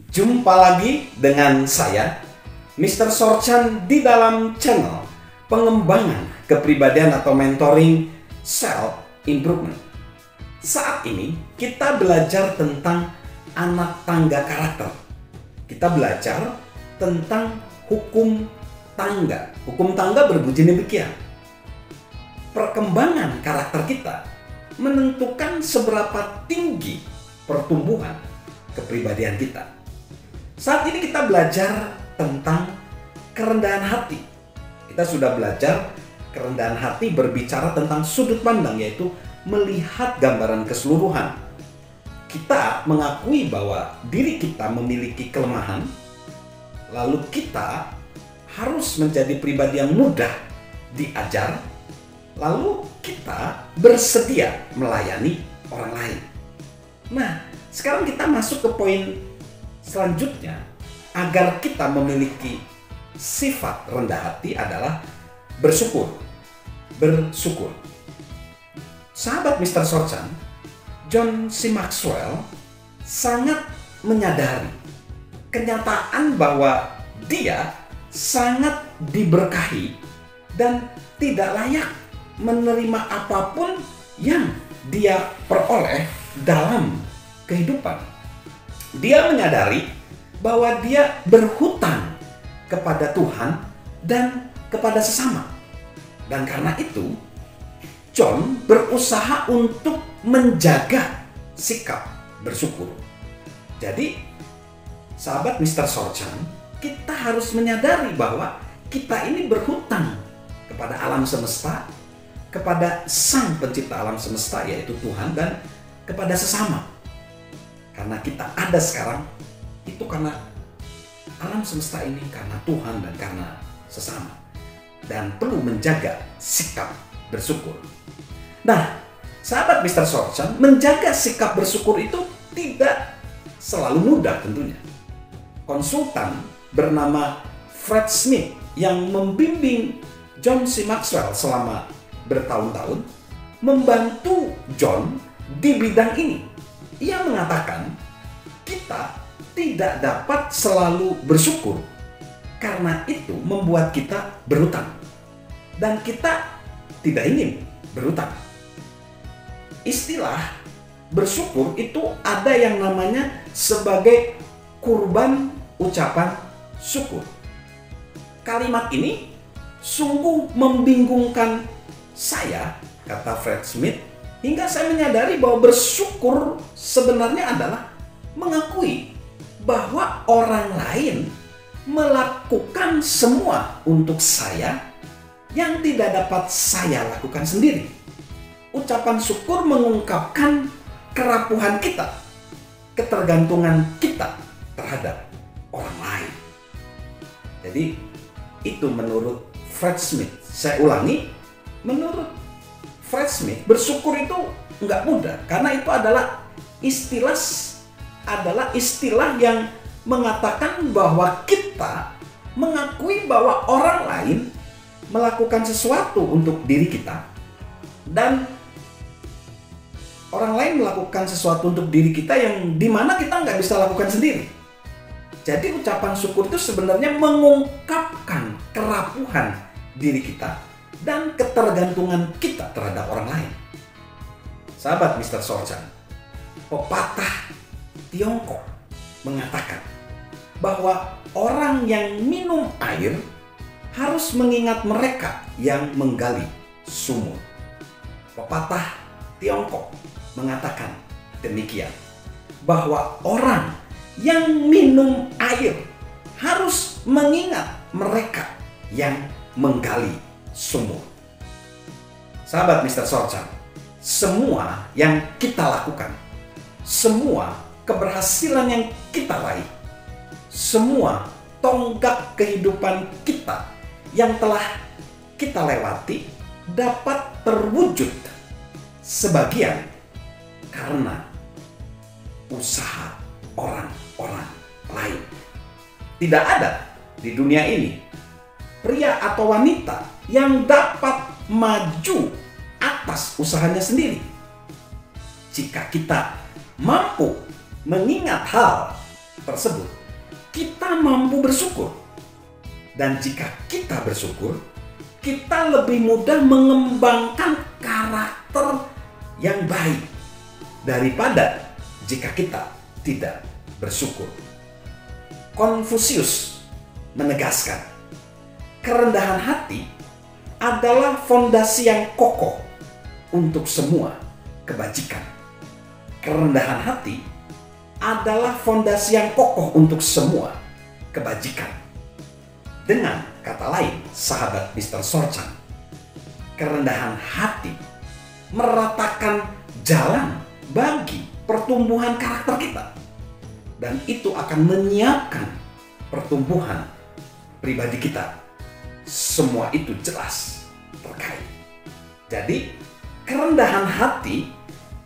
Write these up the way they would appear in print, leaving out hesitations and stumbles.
Jumpa lagi dengan saya, Mr. Sorchan, di dalam channel pengembangan kepribadian atau mentoring self improvement. Saat ini kita belajar tentang anak tangga karakter. Kita belajar tentang hukum tangga. Hukum tangga berbunyi demikian. Perkembangan karakter kita menentukan seberapa tinggi pertumbuhan kepribadian kita. Saat ini kita belajar tentang kerendahan hati. Kita sudah belajar kerendahan hati berbicara tentang sudut pandang, yaitu melihat gambaran keseluruhan. Kita mengakui bahwa diri kita memiliki kelemahan, lalu kita harus menjadi pribadi yang mudah diajar, lalu kita bersedia melayani orang lain. Nah, sekarang kita masuk ke poin selanjutnya. Agar kita memiliki sifat rendah hati adalah bersyukur. Bersyukur. Sahabat Mr. Sorchan, John C. Maxwell sangat menyadari kenyataan bahwa dia sangat diberkahi dan tidak layak menerima apapun yang dia peroleh dalam kehidupan. Dia menyadari bahwa dia berhutang kepada Tuhan dan kepada sesama. Dan karena itu, John berusaha untuk menjaga sikap bersyukur. Jadi, sahabat Mr. Sorchan, kita harus menyadari bahwa kita ini berhutang kepada alam semesta, kepada Sang Pencipta alam semesta, yaitu Tuhan, dan kepada sesama. Karena kita ada sekarang, itu karena alam semesta ini, karena Tuhan, dan karena sesama. Dan perlu menjaga sikap bersyukur. Nah, sahabat Mr. Sorchan, menjaga sikap bersyukur itu tidak selalu mudah tentunya. Konsultan bernama Fred Smith yang membimbing John C. Maxwell selama bertahun-tahun membantu John di bidang ini. Ia mengatakan, kita tidak dapat selalu bersyukur karena itu membuat kita berhutang. Dan kita tidak ingin berhutang. Istilah bersyukur itu ada yang namanya sebagai kurban ucapan syukur. Kalimat ini sungguh membingungkan saya, kata Fred Smith, hingga saya menyadari bahwa bersyukur sebenarnya adalah mengakui bahwa orang lain melakukan semua untuk saya yang tidak dapat saya lakukan sendiri. Ucapan syukur mengungkapkan kerapuhan kita, ketergantungan kita terhadap orang lain. Jadi itu menurut Fred Smith. Saya ulangi, menurut Fred Smith, bersyukur itu nggak mudah karena itu adalah istilah yang mengatakan bahwa kita mengakui bahwa orang lain melakukan sesuatu untuk diri kita dan orang lain melakukan sesuatu untuk diri kita yang dimana kita nggak bisa lakukan sendiri. Jadi ucapan syukur itu sebenarnya mengungkapkan kerapuhan diri kita dan ketergantungan kita terhadap orang lain. Sahabat Mr. Sorchan, pepatah Tiongkok mengatakan bahwa orang yang minum air harus mengingat mereka yang menggali sumur. Pepatah Tiongkok mengatakan demikian, bahwa orang yang minum air harus mengingat mereka yang menggali sumur. Sahabat Mr. Sorchan, semua yang kita lakukan, semua keberhasilan yang kita raih, semua tonggak kehidupan kita yang telah kita lewati dapat terwujud sebagian karena usaha orang-orang lain. Tidak ada di dunia ini pria atau wanita yang dapat maju atas usahanya sendiri. Jika kita mampu mengingat hal tersebut, kita mampu bersyukur. Dan jika kita bersyukur, kita lebih mudah mengembangkan karakter yang baik daripada jika kita tidak bersyukur. Konfusius menegaskan, kerendahan hati adalah fondasi yang kokoh untuk semua kebajikan. Kerendahan hati adalah fondasi yang kokoh untuk semua kebajikan. Dengan kata lain, sahabat Mr. Sorchan, kerendahan hati meratakan jalan bagi pertumbuhan karakter kita. Dan itu akan menyiapkan pertumbuhan pribadi kita. Semua itu jelas terkait. Jadi, kerendahan hati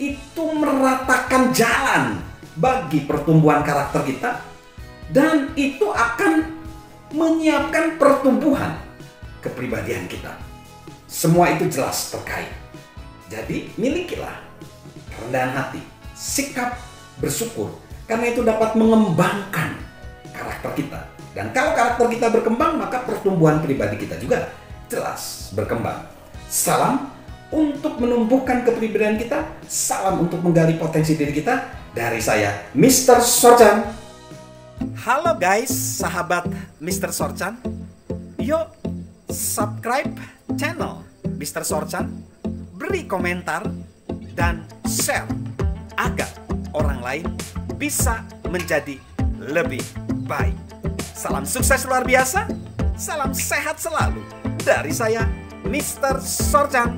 itu meratakan jalan bagi pertumbuhan karakter kita. Dan itu akan menyiapkan pertumbuhan kepribadian kita. Semua itu jelas terkait. Jadi, milikilah kerendahan hati, sikap bersyukur, karena itu dapat mengembangkan karakter kita. Dan kalau karakter kita berkembang, maka pertumbuhan pribadi kita juga jelas berkembang. Salam untuk menumbuhkan kepribadian kita, salam untuk menggali potensi diri kita, dari saya, Mr. Sorchan. Halo guys, sahabat Mr. Sorchan. Yuk, subscribe channel Mr. Sorchan, beri komentar, dan share agar orang lain bisa menjadi lebih baik. Salam sukses luar biasa, salam sehat selalu dari saya, Mr. Sorchan.